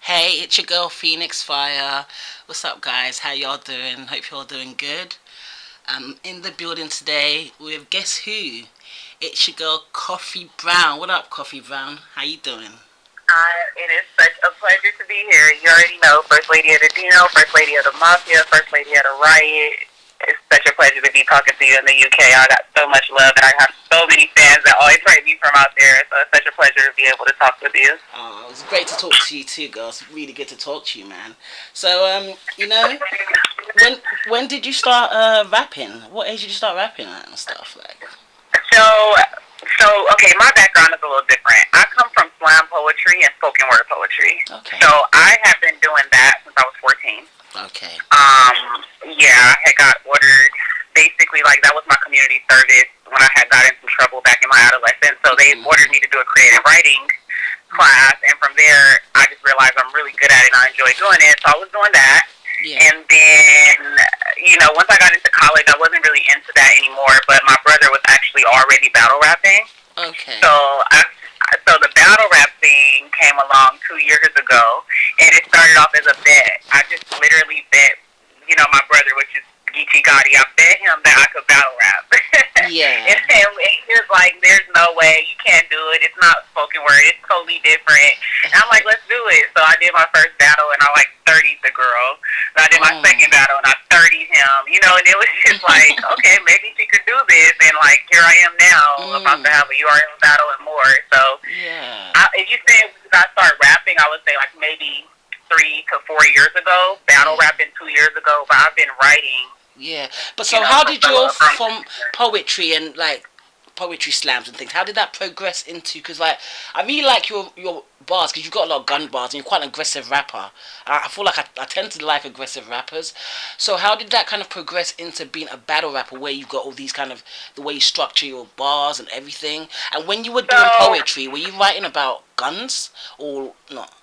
Hey, it's your girl Phoenix Fire. What's up, guys? How y'all doing? Hope y'all doing good. I'm in the building today with guess who? It's your girl Coffee Brown. What up, Coffee Brown? How you doing? It is such a pleasure to be here. You already know, First Lady of the Dino, First Lady of the Mafia, First Lady of the Riot. It's such a pleasure to be talking to you in the UK. I got so much love, and I have so many fans that always write me from out there. So it's such a pleasure to be able to talk with you. It's great to talk to you too, girl. It's really good to talk to you, man. So, when did you start rapping? What age did you start rapping at and stuff like? So, okay, my background is a little different. I come from slam poetry and spoken word poetry. Okay. So I have been doing that since I was 14. Okay. Yeah, I had got ordered. Basically, like, that was my community service when I had got in some trouble back in my adolescence. So they ordered me to do a creative writing class, and from there, I just realized I'm really good at it and I enjoy doing it. So I was doing that. Yeah. And then, once I got into college, I wasn't really into that anymore, but my brother was actually already battle rapping. Okay. So the battle rap thing came along 2 years ago, and it started off as a bet. I just literally bet, my brother, which is Geechee Gotti, I bet him that I could battle rap. Yeah. And he was like, there's no way, you can't do it. It's not spoken word. It's totally different. And I'm like, let's do it. So I did my first battle, and I 30'd the girl. So I did my second battle, and I 30'd him. And it was just like, okay, maybe she could do this. And here I am now, about to have a URL battle and more. So yeah. If you say I started rapping, I would say maybe 3 to 4 years ago. Battle rapping 2 years ago, but I've been writing. Yeah, but so how did your from poetry and poetry slams and things? How did that progress into? Because I really like your bars because you've got a lot of gun bars and you're quite an aggressive rapper. I feel like I tend to like aggressive rappers. So how did that kind of progress into being a battle rapper where you've got all these kind of the way you structure your bars and everything? And when you were doing poetry, were you writing about guns or not?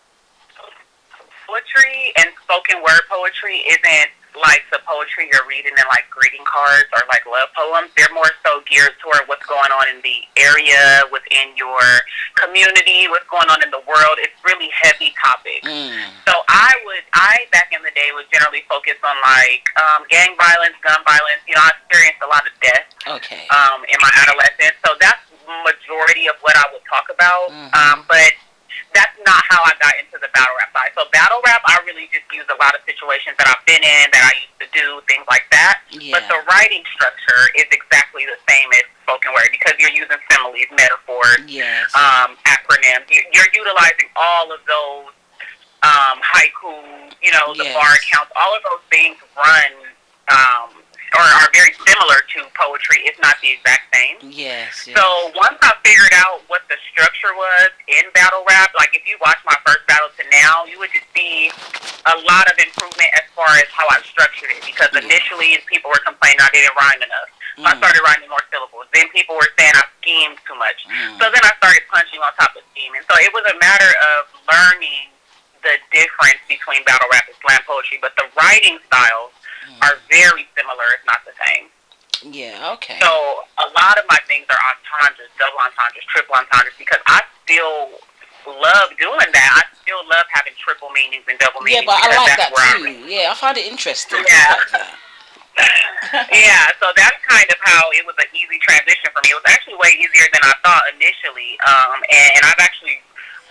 Poetry and spoken word poetry isn't like the poetry you're reading in greeting cards or love poems. They're more so geared toward what's going on in the area, within your community, what's going on in the world. It's really heavy topics. So I back in the day was generally focused on gang violence, gun violence. I experienced a lot of death. Okay. In my adolescence. So that's majority of what I would talk about. But that's not how I got into the battle rap side. So battle rap, I really just use a lot of situations that I've been in, that I used to do, things like that. Yeah. But the writing structure is exactly the same as spoken word because you're using similes, metaphors, yes. Acronyms. You're utilizing all of those haiku, the yes. bar counts. All of those things are very similar to poetry, if not the exact same. Yes, yes. So once I figured out what the structure was in battle rap, if you watch my first battle to now, you would just see a lot of improvement as far as how I structured it. Because initially, people were complaining I didn't rhyme enough. So I started rhyming more syllables. Then people were saying I schemed too much. So then I started punching on top of scheming. So it was a matter of learning the difference between battle rap and slam poetry. But the writing styles are very similar, if not the same. Yeah, okay. So a lot of my things are entendres, double entendres, triple entendres, because I still love doing that. I still love having triple meanings and double meanings. Yeah, but I like that too. Yeah, I find it interesting. Yeah. Like that. Yeah, so that's kind of how it was an easy transition for me. It was actually way easier than I thought initially, and I've actually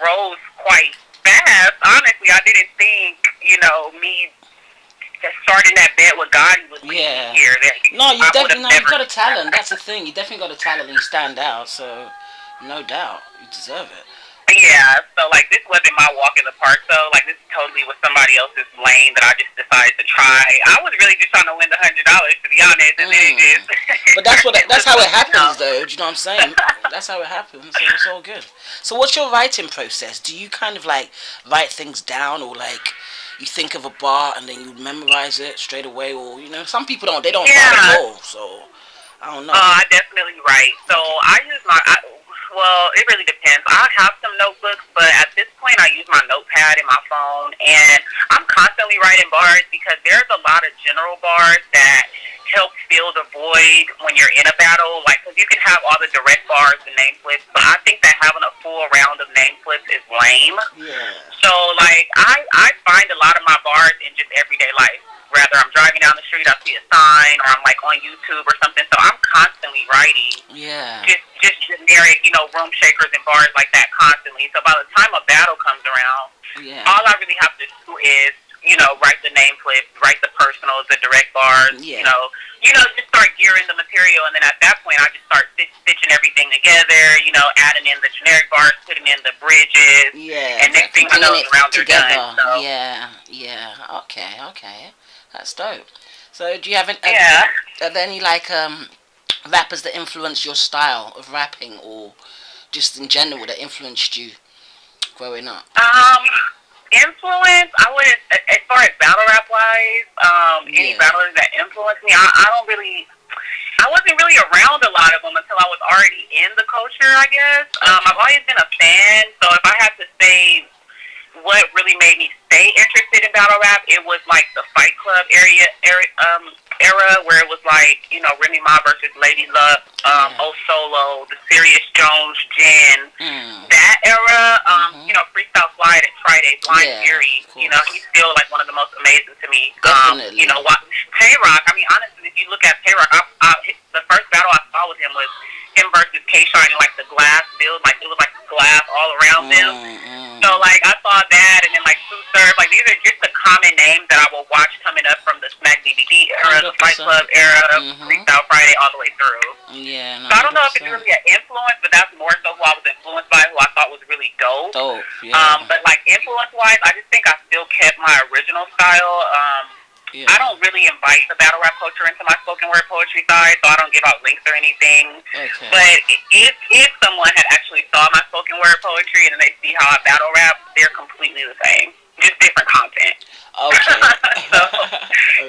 rose quite fast. Honestly, I didn't think, me starting that bet with God was here. No, you definitely you've got a talent. That's the thing. You definitely got a talent and you stand out. So, no doubt, you deserve it. Yeah. So this wasn't my walk in the park. So this totally was somebody else's lane that I just decided to try. I was really just trying to win the $100, to be honest, and then it just. But that's how it happens, though. Do you know what I'm saying? That's how it happens. So it's all good. So what's your writing process? Do you kind of write things down or you think of a bar and then you memorize it straight away, or some people don't. They don't write at all. So I don't know. I definitely write. So I use well, it really depends. I have some notebooks, but at this point, I use my notepad in my phone, and I'm constantly writing bars because there's a lot of general bars that help fill the void when you're in a battle. Because you can have all the direct bars and name flips, but I think that having a full round of name flips is lame. Yeah. So, like, I find a lot of my bars in just everyday life. Rather, I'm driving down the street, I see a sign, or I'm, like, on YouTube or something. So I'm constantly writing Yeah. just generic, room shakers and bars like that constantly. So by the time a battle comes around, Yeah. all I really have to do is, write the name flips, write the personals, the direct bars, Yeah. just start gearing the material. And then at that point, I just start stitching everything together, adding in the generic bars, putting in the bridges. Yeah. And next thing you know, the rounds are done. So. Yeah. Yeah. Okay. That's dope. So do you have are there any like rappers that influenced your style of rapping, or just in general that influenced you growing up? Influence, I wouldn't, as far as battle rap wise, any battlers that influenced me, I wasn't really around a lot of them until I was already in the culture, I guess. I've always been a fan, so if I had to say what really made me stay interested in battle rap, it was like the Fight Club era where it was like, Remy Ma versus Lady Luck, O-Solo, the Serious Jones, Jen, that era, Freestyle Slide at Friday, Blind Fury, he's still like one of the most amazing to me. Definitely. Tay-Rock, I mean, honestly, if you look at Tay-Rock, the first battle I saw with him was him versus K-Shine in like the glass build, like it was like glass all around them. So like I saw that, and then like Sue Surf, like these are just the common names that I will watch coming up from the Smack DVD era, the Fight Club era, Freestyle Friday, all the way through. Yeah. No, so I don't know if it's really an influence, but that's more so who I was influenced by, who I thought was really dope. Yeah. But like influence-wise, I just think I still kept my original style. I don't really invite the battle rap culture into my spoken word poetry side, so I don't give out links or anything. Okay. But if someone had actually saw my spoken word poetry and then they see how I battle rap, they're completely the same. Just different content. Okay. So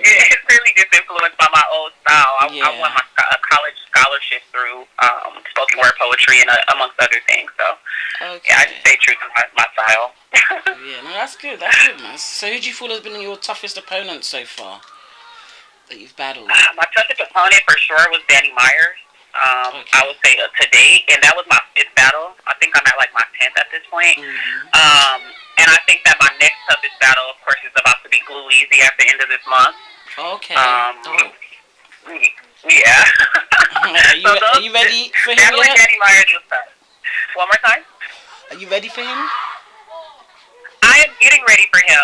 it's really just influenced by my old style. I won my college scholarship through spoken word poetry and amongst other things. So I just stay true to my style. Yeah, no, that's good. That's good, man. So who do you feel has been your toughest opponent so far that you've battled? My toughest opponent for sure was Danny Myers. I would say to date, and that was my 5th battle. I think I'm at like my 10th at this point. And I think that my next toughest battle, of course, is about to be Glue Easy at the end of this month. Okay. Yeah. Are you ready for him yet? Danny Myers was tough. One more time. Are you ready for him? I am getting ready for him.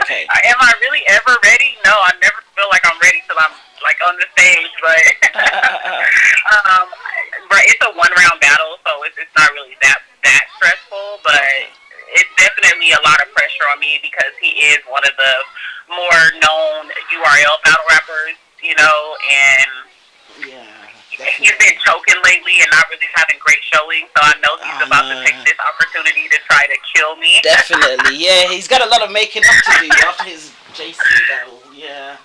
Okay. Am I really ever ready? No, I never feel like I'm ready till I'm like on the stage, but but it's a 1-round battle, so it's not really that stressful, but it's definitely a lot of pressure on me because he is one of the more known URL battle rappers, and he's been choking lately and not really having great showing, so I know he's about to take this opportunity to try to kill me. Definitely, yeah. He's got a lot of making up to do after his JC battle, yeah.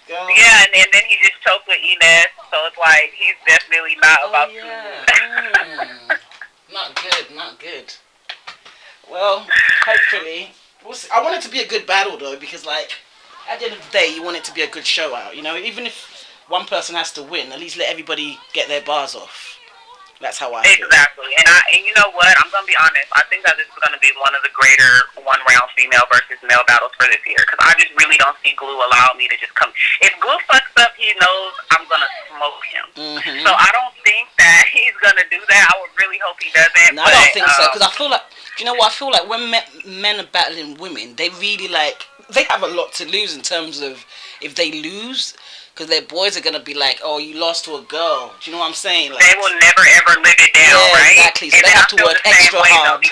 Yeah, and then he just choked with Inez, so it's like he's definitely not about to. Not good. Well, hopefully, we'll see. I want it to be a good battle though, because like at the end of the day, you want it to be a good show out. Even if one person has to win, at least let everybody get their bars off. That's how I feel. Exactly. And you know what? I'm going to be honest. I think that this is going to be one of the greater 1-round female versus male battles for this year. Because I just really don't see Glue allow me to just come. If Glue fucks up, he knows I'm going to smoke him. So I don't think that he's going to do that. I would really hope he doesn't. No, I don't think so. Because I feel like, do you know what? I feel like when men are battling women, they really they have a lot to lose in terms of if they lose. Because their boys are going to be like, oh, you lost to a girl. Do you know what I'm saying? They will never, ever live it down, right? Exactly. So they have to work extra hard.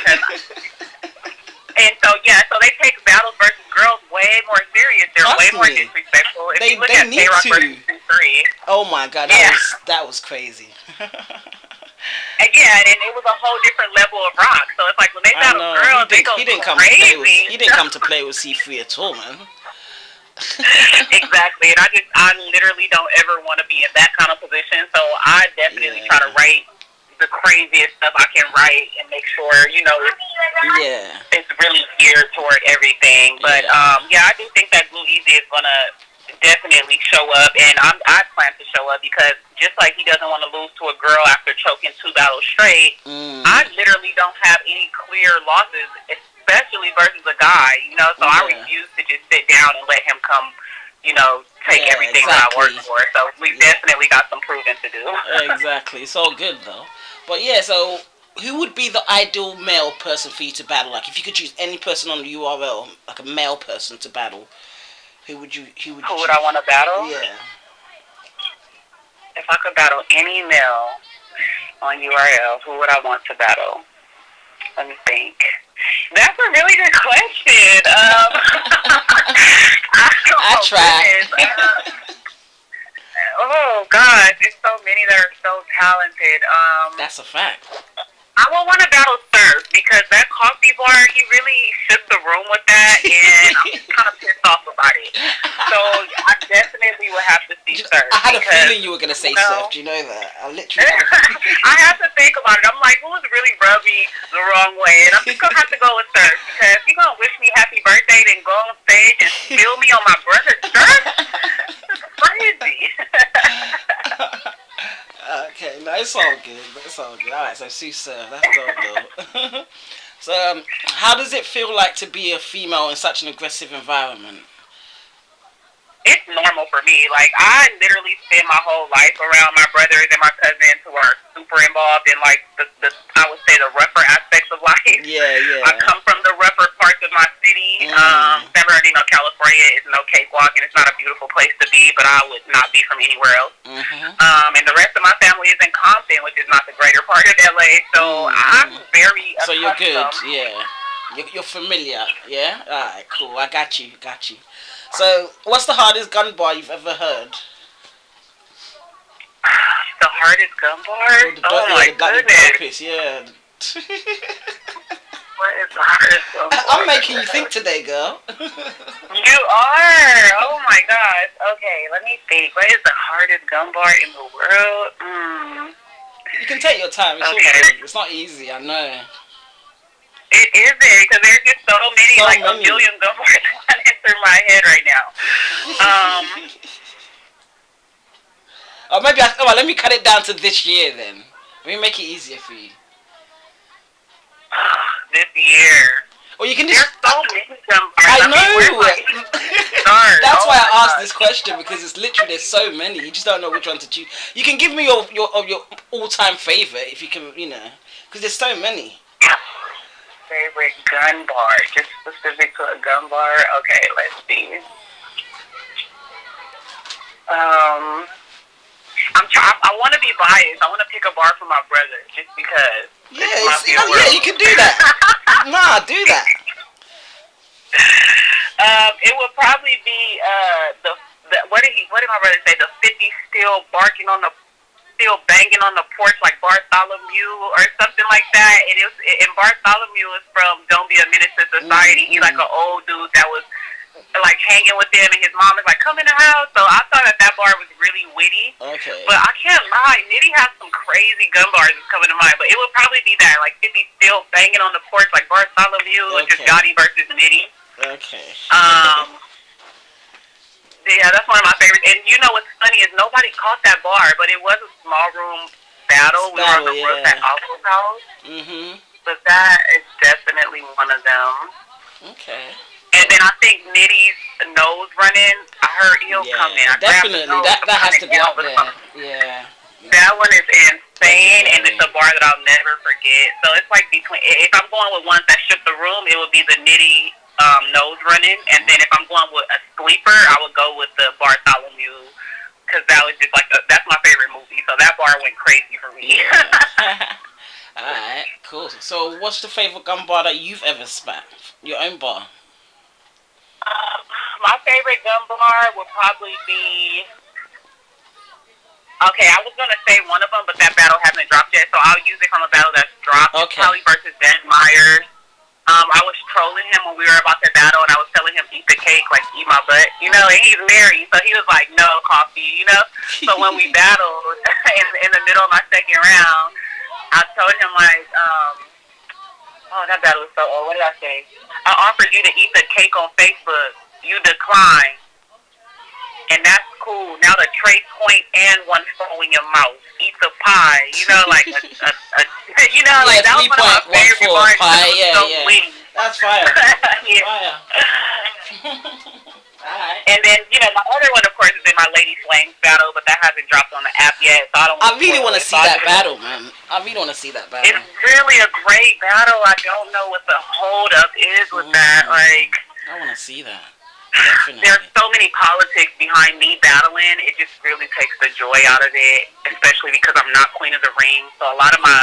And so they take battles versus girls way more serious. They're way more disrespectful. If you look at K-Rock versus 2-3. Oh, my God. That was crazy. And it was a whole different level of rock. So it's like when they battle girls, they go crazy. He didn't come to play with C3 at all, man. Exactly, and I literally don't ever want to be in that kind of position, so I definitely try to write the craziest stuff I can write and make sure, it's really geared toward everything, but I do think that Glue Easy is going to definitely show up, and I plan to show up because just like he doesn't want to lose to a girl after choking 2 battles straight, I literally don't have any clear losses, especially versus a guy, you know. So I Yeah. refuse to just sit down and let him come, you know, take Yeah, everything that I work exactly. for. So we definitely got some proving to do. Exactly. It's all good though. But yeah, so who would be the ideal male person for you to battle? Like, if you could choose any person on the URL, like a male person to battle, who would you Who would I choose? want to battle? Yeah. If I could battle any male on URL, who would I want to battle? Let me think. That's a really good question. I Oh tried. goodness. Oh gosh, there's so many that are so talented. That's a fact. I would want to battle Surf because that coffee bar, he really shook the room with that, and I'm just kind of pissed off about it. So I definitely would have to see Surf. I had a because, feeling you were gonna say Surf. Do you know that? I literally. I have to think about it. I'm like, who's really rubbed me the wrong way? And I'm just gonna have to go with Surf because he's gonna wish me happy birthday, then go on stage and spill me on my brother's shirt. That's crazy. Okay, no, it's all good. It's all good. All right, so Sue Surf, that's dope though. So, how does it feel like to be a female in such an aggressive environment? It's normal for me. Like, I literally spend my whole life around my brothers and my cousins who are super involved in, like, the I would say, the rougher aspects of life. Yeah. I come from the rougher parts of my city. San Bernardino, California is no cakewalk, and it's not a beautiful place to be, but I would not be from anywhere else. And the rest of my family is in Compton, which is not the greater part of LA, so I'm very So you're good, accustomed. yeah. You're familiar, yeah? Alright, cool. I got you. So, what's the hardest gun bar you've ever heard? The hardest gun bar? Oh my The goodness. dopest, yeah. What is the hardest gun bar? I'm making you think today, girl. You are? Oh my gosh. Okay, let me think. What is the hardest gun bar in the world? You can take your time. It's all good. It's not easy, I know. It isn't, because there's just so many, a million gun bars running through my head right now. Or maybe, let me cut it down to this year then. Let me make it easier for you. This year. Or you can just... There's so many gun bars. I know! That's why I asked gosh. this question, because it's literally, there's so many. You just don't know which one to choose. You can give me your all-time favorite, if you can, because there's so many. Favorite gun bar, just specific to a gun bar. Okay, let's see. I want to be biased. I want to pick a bar for my brother, just because. Yeah, you can do that. Nah, do that. It would probably be the what did my brother say? The 50 still banging on the porch like Bartholomew or something like that. And Bartholomew is from Don't Be a Menace to Society. He's like an old dude that was like hanging with them, and his mom is like, come in the house. So I thought that bar was really witty. Okay. But I can't lie, Nitty has some crazy gun bars that's coming to mind. But it would probably be that, like 50 still banging on the porch like Bartholomew, which is Gotti versus Nitty. Okay. Yeah, that's one of my favorites. And you know what's funny is nobody caught that bar, but it was a small room battle. We were on the roof at Uncle's house. But that is definitely one of them. Okay. And then I think Nitty's nose running. I heard he'll come in. Definitely. That has to be up there. Yeah. That one is insane, and it's a bar that I'll never forget. So it's like if I'm going with ones that shook the room, it would be the Nitty nose running, and then if I'm going with a sleeper, I would go with the Bartholomew, because that was just like that's my favorite movie. So that bar went crazy for me. Yeah. Alright, cool. So what's the favorite gun bar that you've ever spat? Your own bar? My favorite gun bar would probably be... Okay, I was going to say one of them, but that battle hasn't dropped yet, so I'll use it from a battle that's dropped. Okay. Kelly versus Ben Myers. I was trolling him when we were about to battle, and I was telling him, eat the cake, like, eat my butt, and he's married, so he was like, no coffee, So when we battled in the middle of my second round, I told him, like, that battle was so old. What did I say? I offered you to eat the cake on Facebook. You declined. And that's cool. Now the tray point and one fall in your mouth. Eat the pie. Like that was one of my favorite bars. Pie. Yeah. That's fire. Yeah. Fire. Alright. And then, my other one, of course, is in my Lady Flames battle, but that hasn't dropped on the app yet, so I don't I really want to see that battle, battle. man. I really want to see that battle. It's really a great battle. I don't know what the hold up is with that. Like, I want to see that. there's so many politics behind me battling. It just really takes the joy out of it, especially because I'm not Queen of the Ring. So a lot of my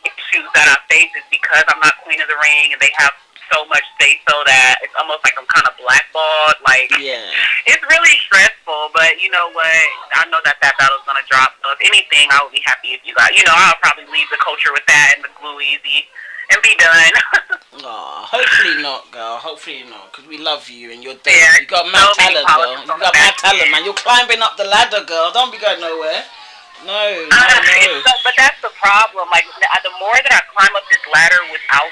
issues that I face is because I'm not Queen of the Ring, and they have so much say-so that it's almost like I'm kind of blackballed. Like, it's really stressful, but you know what? I know that battle's going to drop. So if anything, I would be happy if you guys, I'll probably leave the culture with that and the glue easy and be done. Aw, hopefully not, girl. Hopefully not, because we love you and you're dead. Yeah, You got mad talent, girl. You got mad talent, man. You're climbing up the ladder, girl. Don't be going nowhere. No. But that's the problem. Like, the more that I climb up this ladder without,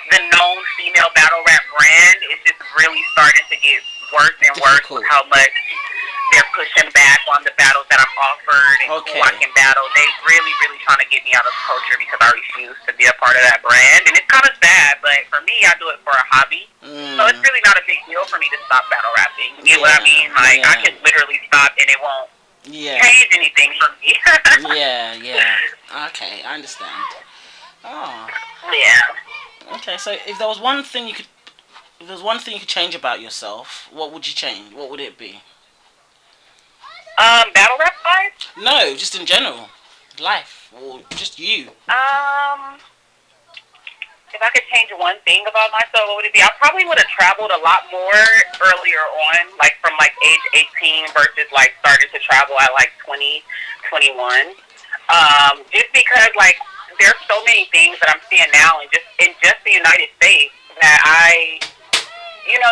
the known female battle rap brand, it's just really starting to get worse and worse with how much they're pushing back on the battles that I'm offered and who I can battle. They really, really trying to get me out of the culture because I refuse to be a part of that brand. And it's kind of sad, but for me, I do it for a hobby. So it's really not a big deal for me to stop battle rapping. You know what I mean? Like, I can literally stop and it won't change anything for me. Yeah. Okay, I understand. Oh. Yeah. Okay, so if there was one thing you could change about yourself, what would you change? What would it be? Battle rap wise? No, just in general, life, or just you. If I could change one thing about myself, what would it be? I probably would have traveled a lot more earlier on, like from like age 18 versus like starting to travel at like 20, 21. Just because like there's so many things that I'm seeing now in just the United States that I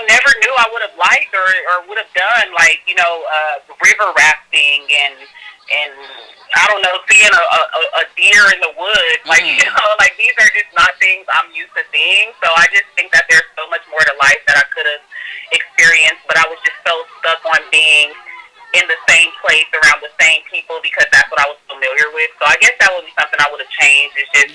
never knew I would have liked or would have done, like, river rafting and I don't know, seeing a deer in the woods. Like, like these are just not things I'm used to seeing. So I just think that there's so much more to life that I could have experienced, but I was just so stuck on being in the same place around the same people because that's what I was familiar with. So I guess that would be something I would have changed, is just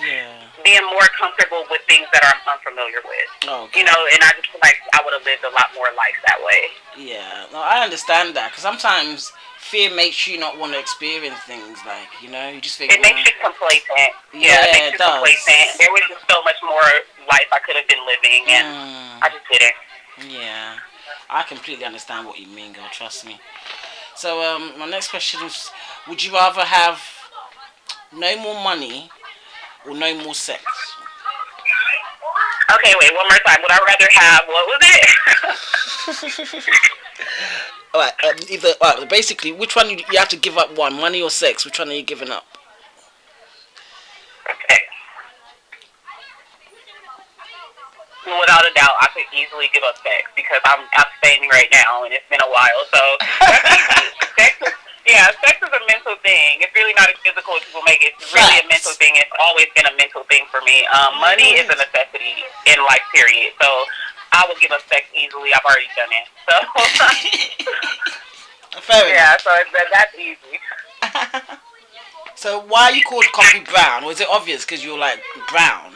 being more comfortable with things that I'm unfamiliar with. And I just feel like I would have lived a lot more life that way. Yeah, no, I understand that, because sometimes fear makes you not want to experience things, like, you just think... It makes you complacent. Yeah, it makes you complacent. There was just so much more life I could have been living, and I just didn't. Yeah, I completely understand what you mean, girl, trust me. So, my next question is, would you rather have no more money or no more sex? Okay, wait, one more time. Would I rather have, what was it? Alright, basically, which one you have to give up one, money or sex? Which one are you giving up? Okay. Without a doubt, I could easily give up sex because I'm abstaining right now and it's been a while. So, sex is a mental thing. It's really not as physical as people make it. It's really a mental thing. It's always been a mental thing for me. Money is a necessity in life, period. So, I would give up sex easily. I've already done it. So, so that's easy. So, why are you called Coffee Brown? Was it obvious because you're like brown?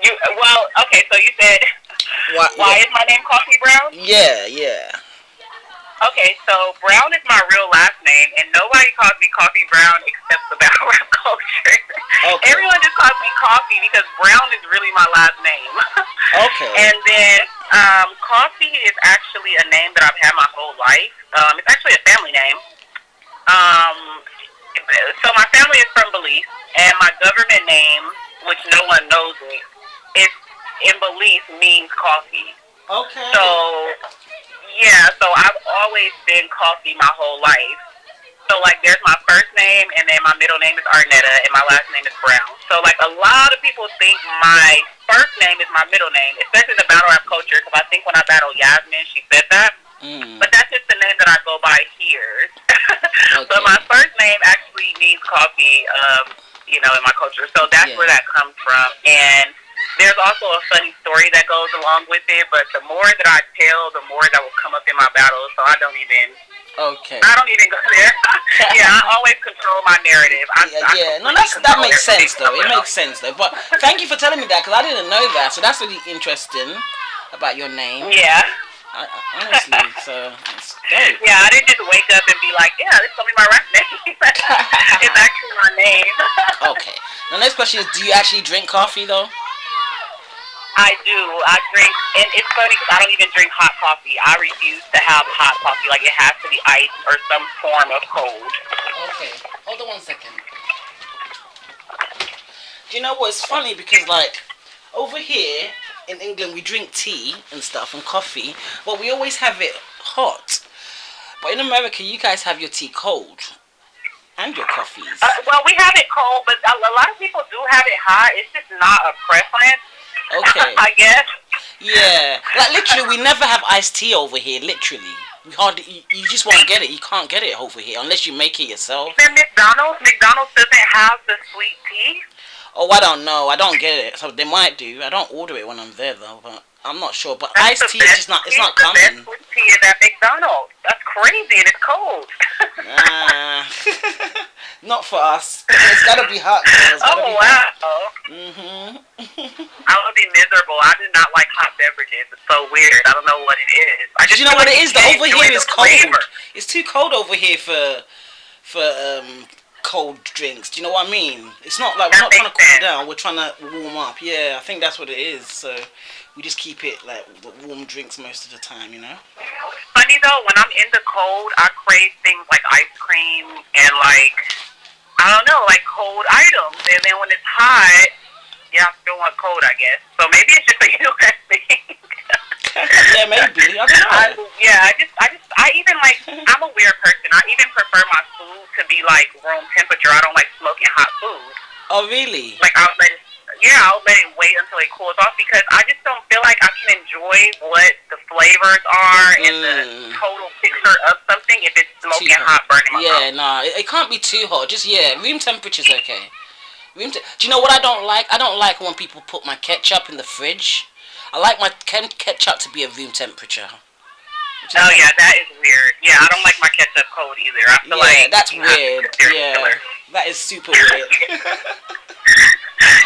Okay, so you said, why is my name Coffee Brown? Yeah. Okay, so Brown is my real last name, and nobody calls me Coffee Brown except the battle rap culture. Okay. Everyone just calls me Coffee because Brown is really my last name. Okay. And then Coffee is actually a name that I've had my whole life. It's actually a family name. So my family is from Belize, and my government name, which no one knows it, in Belize means coffee. Okay. So I've always been Coffee my whole life. So, like, there's my first name, and then my middle name is Arnetta, and my last name is Brown. So, like, a lot of people think my first name is my middle name, especially in the battle rap culture, because I think when I battled Yasmin, she said that. But that's just the name that I go by here. But my first name actually means coffee, in my culture. So that's where that comes from. And there's also a funny story that goes along with it, but the more that I tell, the more that will come up in my battles, so I don't even Okay. I don't even go there. Yeah, I always control my narrative. Yeah. No, that makes sense though. It makes sense though. But thank you for telling me that because I didn't know that. So that's really interesting about your name. Yeah. Honestly, so it's dope. Yeah, I didn't just wake up and be like, yeah, this is gonna be my rap name. It's actually my name. Okay. The next question is, do you actually drink coffee though? I do. I drink, and it's funny because I don't even drink hot coffee. I refuse to have hot coffee. Like, it has to be iced or some form of cold. Okay. Hold on 1 second. Do you know what? It's funny because, like, over here in England, we drink tea and stuff and coffee, but we always have it hot. But in America, you guys have your tea cold and your coffees. Well, we have it cold, but a lot of people do have it hot. It's just not a preference. Okay. I guess. Yeah. Like, literally, we never have iced tea over here, literally. We hardly, you just won't get it. You can't get it over here unless you make it yourself. Then McDonald's doesn't have the sweet tea? Oh, I don't know. I don't get it. So they might do. I don't order it when I'm there, though, but I'm not sure. But That's iced tea is just not, it's not common. The best sweet tea is at McDonald's. That's crazy, and it's cold. Not for us. It's gotta be hot, girl. Oh, wow. I would be miserable. I do not like hot beverages. It's so weird. I don't know what it is. You know what it is? Over here is cold. It's too cold over here for cold drinks. Do you know what I mean? It's not like we're not trying to cool down. We're trying to warm up. Yeah, I think that's what it is. So we just keep it like warm drinks most of the time, you know? Funny though, when I'm in the cold, I crave things like ice cream and like, I don't know, like cold items. And then when it's hot, yeah, I still want cold, I guess. So maybe it's just a U.S. thing. Yeah, maybe. I don't know. I even like, I'm a weird person. I even prefer my food to be like room temperature. I don't like smoking hot food. Oh, really? Like, I'll let it wait until it cools off because I just don't feel like I can enjoy what the flavors are and the total picture of something if it's smoking hot, burning my mouth. Yeah, nah, it can't be too hot. Just, room temperature's okay. Do you know what I don't like? I don't like when people put my ketchup in the fridge. I like my ketchup to be at room temperature. Oh, yeah, that is weird. Yeah, I don't like my ketchup cold either. I feel like that's weird. Yeah, that is super weird.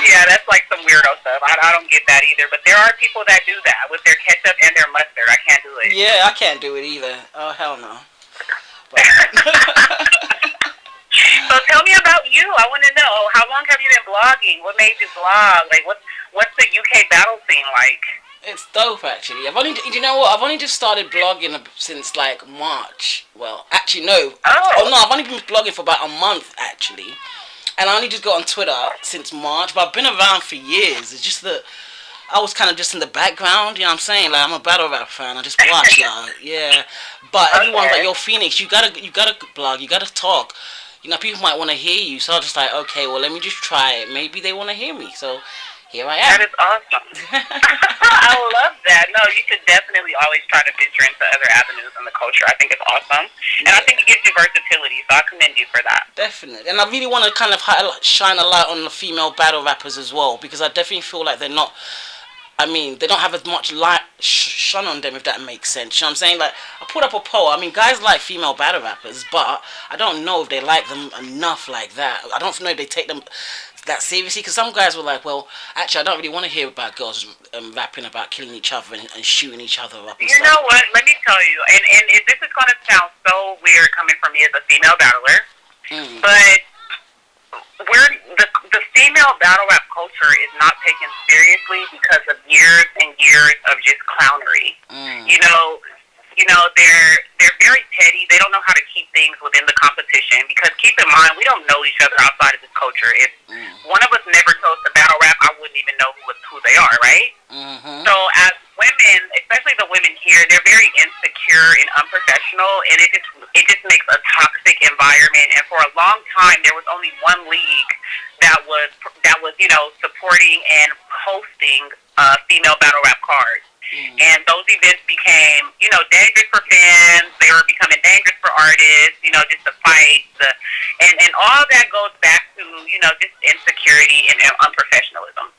Yeah, that's like some weirdo stuff. I don't get that either. But there are people that do that with their ketchup and their mustard. I can't do it. Yeah, I can't do it either. Oh, hell no. So tell me about you. I want to know, how long have you been blogging? What made you blog? Like, what's the UK battle scene like? It's dope, actually. Do you know what? I've only just started blogging since like March. Well, actually no. Oh no, I've only been blogging for about a month actually, and I only just got on Twitter since March. But I've been around for years. It's just that I was kind of just in the background. You know what I'm saying? Like, I'm a battle rap fan. I just watch like, yeah. But everyone's like, yo, Pheonixx, you gotta blog. You gotta talk. You know, people might want to hear you. So I was just like, okay, well, let me just try it. Maybe they want to hear me. So here I am. That is awesome. I love that. No, you should definitely always try to venture into other avenues in the culture. I think it's awesome. And I think it gives you versatility, so I commend you for that. Definitely. And I really want to kind of shine a light on the female battle rappers as well, because I definitely feel like they're not, they don't have as much light shone on them, if that makes sense. You know what I'm saying? Like, I put up a poll. Guys like female battle rappers, but I don't know if they like them enough like that. I don't know if they take them that seriously, because some guys were like, well, actually, I don't really want to hear about girls rapping about killing each other and shooting each other up and stuff. You know what? Let me tell you, and this is going to sound so weird coming from me as a female battler, but the female battle rap culture is not taken seriously because of years and years of just clownery. You know, they're very petty. They don't know how to keep things within the competition because keep in mind, we don't know each other outside of this culture. If one of us never chose to battle rap, I wouldn't even know who they are, right? So as women, especially the women here, they're very insecure and unprofessional, and it just makes a toxic environment. And for a long time, there was only one league that was supporting and hosting female battle rap cards. And those events became, dangerous for fans. They were becoming dangerous for artists, just the fights. And all that goes back to, just insecurity and unprofessionalism.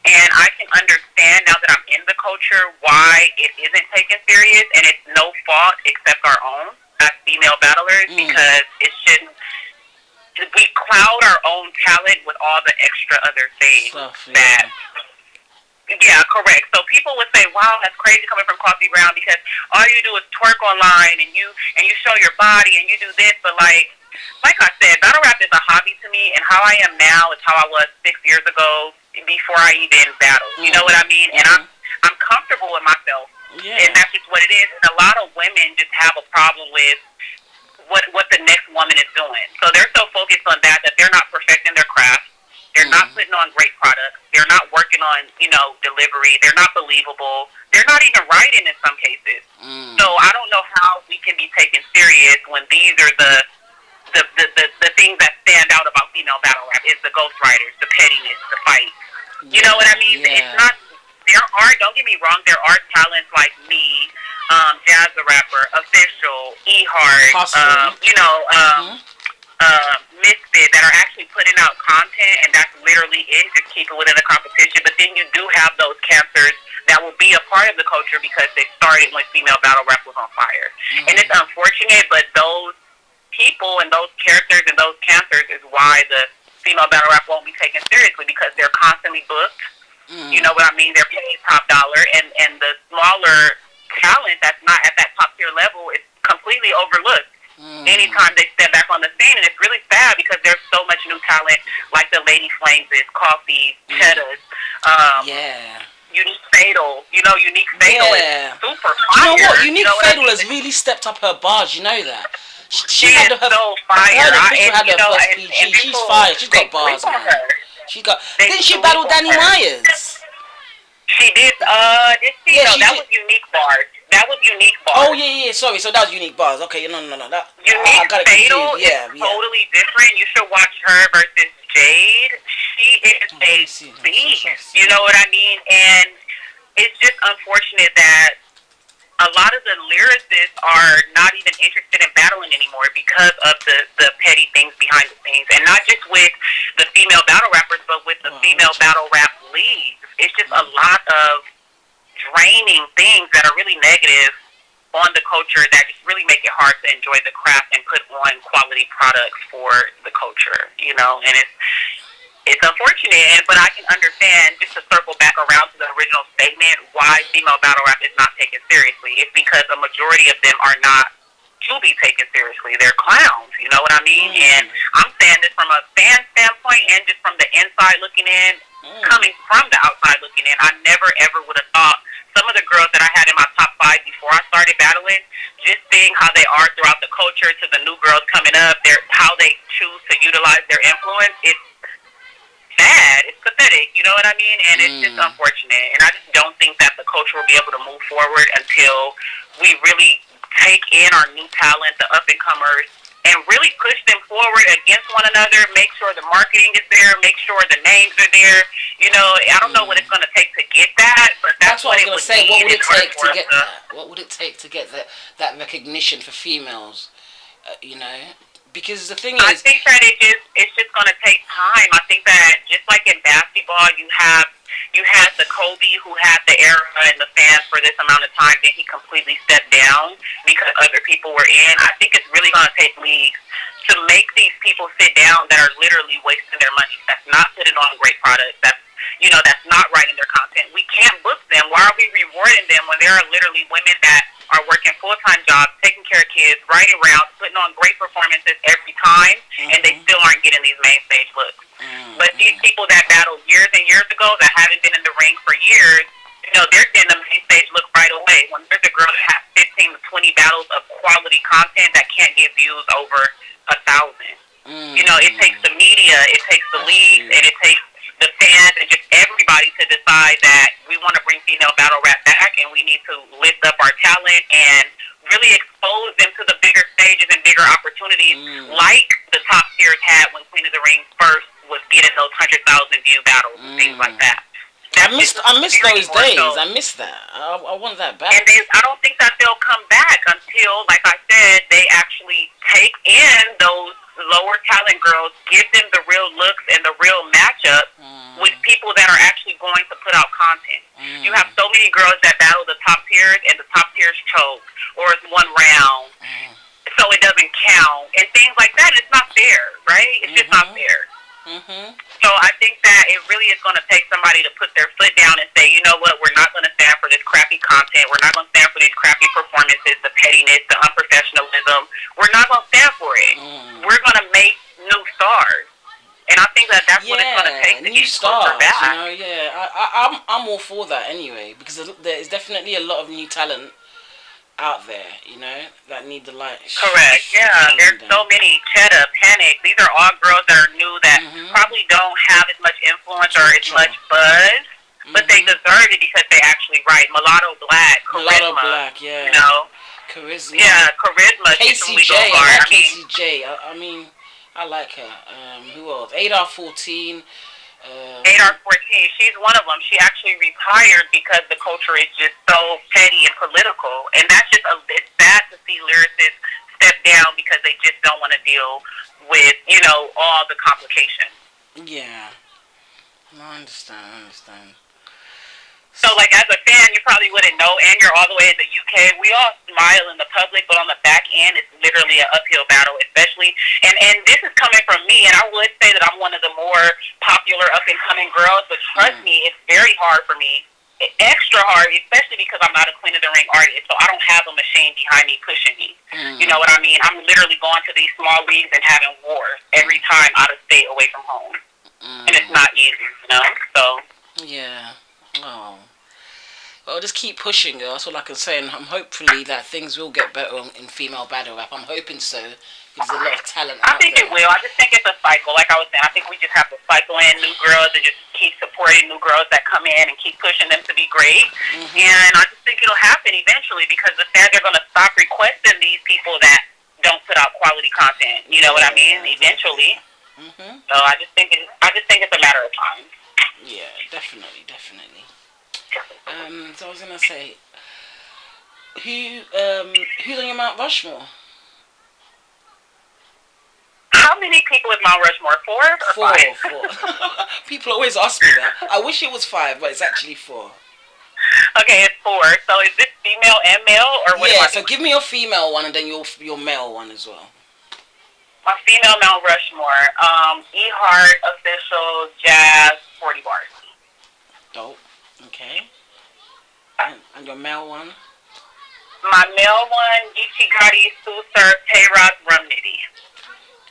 And I can understand now that I'm in the culture why it isn't taken serious, and it's no fault except our own. as female battlers because it shouldn't. We cloud our own talent with all the extra other things that. Yeah, correct. So people would say, "Wow, that's crazy coming from Coffee Brown because all you do is twerk online and you show your body and you do this." But like I said, battle rap is a hobby to me, and how I am now is how I was 6 years ago before I even battled. You know what I mean? And I'm comfortable with myself, and that's just what it is. And a lot of women just have a problem with what the next woman is doing. So they're so focused on that they're not perfecting their craft. They're not putting on great products. They're not working on, delivery. They're not believable. They're not even writing in some cases. So I don't know how we can be taken serious when these are the things that stand out about female battle rap is the ghostwriters, the pettiness, the fights. You know what I mean? It's not. Don't get me wrong. There are talents like me, Jazz the Rapper, Official, E-Heart, Misfit that are actually putting out content, and that's literally it. Just keep it within the competition. But then you do have those cancers that will be a part of the culture because they started when female battle rap was on fire. And it's unfortunate, but those people and those characters and those cancers is why the female battle rap won't be taken seriously because they're constantly booked. You know what I mean? They're paid top dollar, and the smaller talent that's not at that top tier level is completely overlooked. Anytime they step back on the scene, and it's really sad because there's so much new talent, like the Lady Flameses, Coffee, Cheddas, Unique Fatal. Unique Fatal is super fire. You know what? Unique Fatal has really stepped up her bars. You know that. She is had her, so fire. She's fire. She's got bars, man. Didn't she battle Danny Myers? She did. That was Unique Bars. That was Unique Bars. Oh yeah. Sorry. So that was Unique Bars. Okay. No. That Unique Fatal is totally different. You should watch her versus Jade. She is a beast. You know what I mean? And it's just unfortunate that a lot of the lyricists are not even interested in battling anymore because of the petty things behind the scenes, and not just with the female battle rappers, but with the female battle rap leagues. It's just a lot of draining things that are really negative on the culture that just really make it hard to enjoy the craft and put on quality products for the culture. And it's unfortunate, but I can understand, just to circle back around to the original statement, why female battle rap is not taken seriously. It's because a majority of them are not to be taken seriously. They're clowns, you know what I mean? And I'm saying this from a fan standpoint and just from the inside looking in, coming from the outside looking in. I never, ever would have thought some of the girls that I had in my top 5 before I started battling, just seeing how they are throughout the culture to the new girls coming up, how they choose to utilize their influence, it's sad. It's pathetic. You know what I mean? And it's just unfortunate. And I just don't think that the culture will be able to move forward until we really take in our new talent, the up-and-comers, and really push them forward against one another, make sure the marketing is there, make sure the names are there. I don't know what it's going to take to get that, but that's what I was going to say. What would it take to get that? What would it take to get that recognition for females? Because the thing is, I think that it's just going to take time. I think that just like in basketball, you had the Kobe who had the era and the fans for this amount of time, then he completely stepped down because other people were in. I think it's really going to take leagues to make these people sit down that are literally wasting their money, that's not putting on great products, that's not writing their content. We can't book them. Why are we rewarding them when there are literally women that are working full-time jobs, taking care of kids, writing rounds, putting on great performances every time, and they still aren't getting these main stage looks? But these people that battled years and years ago that haven't been in the ring for years, they're getting the main stage look right away. When there's a girl that has 15 to 20 battles of quality content that can't get views over 1,000. It takes the media, it takes the leagues, and it takes the fans and just everybody to decide that we want to bring female battle rap back, and we need to lift up our talent and really expose them to the bigger stages and bigger opportunities like the top tiers had when Queen of the Ring first was getting those 100,000 view battles and things like that. I miss those days. I miss that. I want that back. And I don't think that they'll come back until, like I said, they actually take in those lower talent girls, give them the real looks and the real matchup with people that are actually going to put out content. You have so many girls that battle the top tiers, and the top tiers choke, or it's one round. so it doesn't count, and things like that. It's not fair, right? It's just not fair. So I think that it really is going to take somebody to put their foot down and say, you know what, we're not going to stand for this crappy content. We're not going to stand for these crappy performances, the pettiness, the unprofessionalism. We're not going to stand for it. We're going to make new stars. And I think that that's what it's going to take to get stars back. You know, I'm all for that anyway, because there's definitely a lot of new talent out there, you know, that need the light. Correct. Yeah, there's so many. Cheddar, Pheonixx. These are all girls that are new that probably don't have as much influence or as much buzz, but they deserve it because they actually write. Mulatto Black, Charisma. Mulatto Black, yeah. You know, Charisma. Yeah, Charisma. KCJ. I mean, I like her. Who else? 8R14. 8R14, she's one of them. She actually retired because the culture is just so petty and political, and that's just it's sad to see lyricists step down because they just don't want to deal with, you know, all the complications. Yeah, no, I understand. So, like, as a fan, you probably wouldn't know, and you're all the way in the UK. We all smile in the public, but on the back end, it's literally an uphill battle, especially. And this is coming from me, and I would say that I'm one of the more popular up-and-coming girls, but trust me, it's very hard for me. Extra hard, especially because I'm not a Queen of the Ring artist, so I don't have a machine behind me pushing me. You know what I mean? I'm literally going to these small leagues and having wars every time out of state away from home. And it's not easy, you know? So... Yeah. Oh. Well, just keep pushing, girl. That's all I can say. And I'm hopefully that things will get better in female battle rap. I'm hoping so. There's a lot of talent out there. I think it will. I just think it's a cycle. Like I was saying, I think we just have to cycle in new girls and just keep supporting new girls that come in and keep pushing them to be great. And I just think it'll happen eventually because the fans are going to stop requesting these people that don't put out quality content. You know what I mean? Eventually. So I just think it's a matter of time. Yeah, definitely. So I was gonna say, who's on your Mount Rushmore? How many people is Mount Rushmore? 4 or 5? 4. People always ask me that. I wish it was 5, but it's actually 4. Okay, it's 4. So is this female and male, or what? Yeah. So give me your female one and then your male one as well. My female Mount Rushmore, E Heart, Official, Jazz, 40 Bars. Dope. Okay. And your male one? My male one, Geechee Gotti, Sue Surf, Tay Rock, Rum Nitty.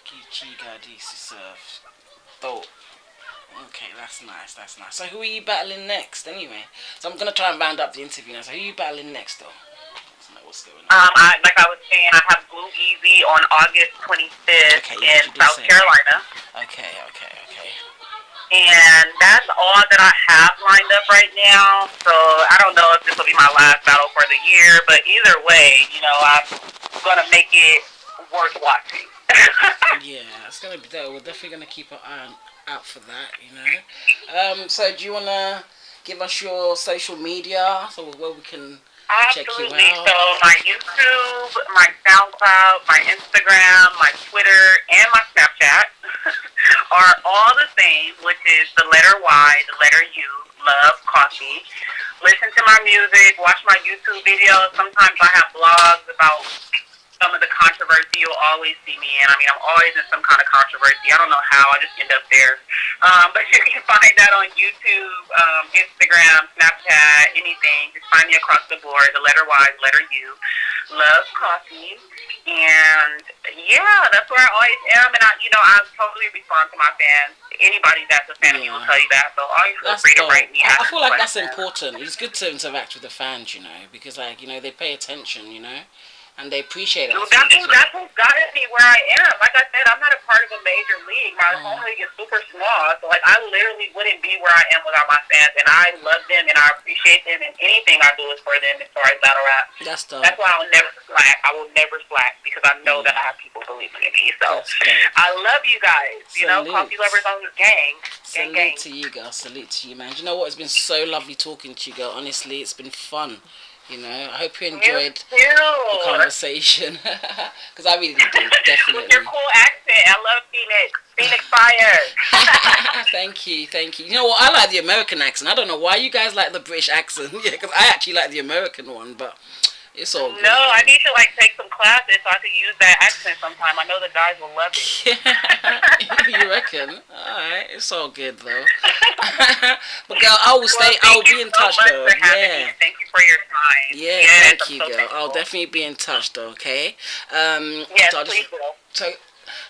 Geechee Gotti, Sue Surf. Dope. Okay, that's nice. So who are you battling next anyway? So I'm going to try and round up the interview now. So who are you battling next though? What's going on? Like I was saying, I have Blue Easy on August 25th in South Carolina. Okay. And that's all that I have lined up right now. So I don't know if this will be my last battle for the year, but either way, you know, I'm gonna make it worth watching. Yeah, it's gonna be that. We're definitely gonna keep an eye out for that, you know. So do you wanna give us your social media so where we can check you out? So my YouTube, my SoundCloud, my Instagram, my Twitter, and my Snapchat are all the same, which is the letter Y, the letter U, Love Coffee. Listen to my music, watch my YouTube videos. Sometimes I have blogs about some of the controversy you'll always see me in. I mean, I'm always in some kind of controversy. I don't know how. I just end up there. But you can find that on YouTube, Instagram, Snapchat, anything. Just find me across the board. The letter Y, the letter U. Love Coffee. And, yeah, that's where I always am. And, I totally respond to my fans. Anybody that's a fan of me will tell you that. So always feel free to write me. I feel like that's important. It's good to interact with the fans, you know, because, like, you know, they pay attention, you know. And they appreciate it. That's what got me where I am. Like I said, I'm not a part of a major league. My home league is super small. So, like, I literally wouldn't be where I am without my fans. And I love them and I appreciate them. And anything I do is for them as far as battle rap. That's dope. That's why I'll never slack. I will never slack because I know that I have people believing in me. So, I love you guys. You know, coffee lovers on the gang. Salute to you, girl. Salute to you, man. Do you know what? It's been so lovely talking to you, girl. Honestly, it's been fun. You know, I hope you enjoyed the conversation. Because I really did, definitely. With your cool accent. I love Pheonixx. Pheonixx fire. Thank you. You know what? I like the American accent. I don't know why you guys like the British accent. Yeah, because I actually like the American one. But It's all good. No, I need to like take some classes so I can use that accent sometime. I know the guys will love it. You reckon? Alright, it's all good though. But girl, I will be in touch though. Yeah. Thank you for your time. Yeah, yes, thank you, girl. I'll definitely be in touch though, okay? Yes, please do. So,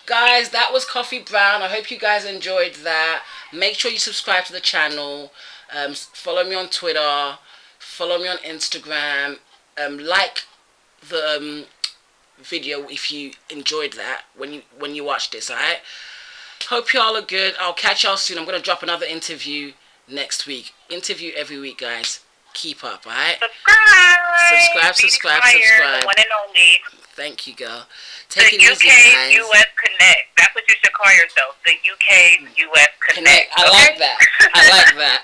guys, that was Coffee Brown. I hope you guys enjoyed that. Make sure you subscribe to the channel. Follow me on Twitter. Follow me on Instagram. Like the video if you enjoyed that when you watch this, alright? Hope y'all are good. I'll catch y'all soon. I'm gonna drop another interview next week. Interview every week, guys. Keep up, alright? Subscribe. The one and only. Thank you, girl. Take the it UK easy, guys. US Connect. That's what you should call yourself. The UK US Connect. I like that. I like that.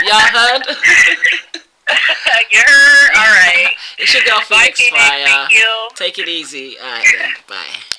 Y'all heard? You heard? All right. It's your girl, Pheonixx. Bye, Pheonixx. Thank you. Take it easy. All right, then. Bye.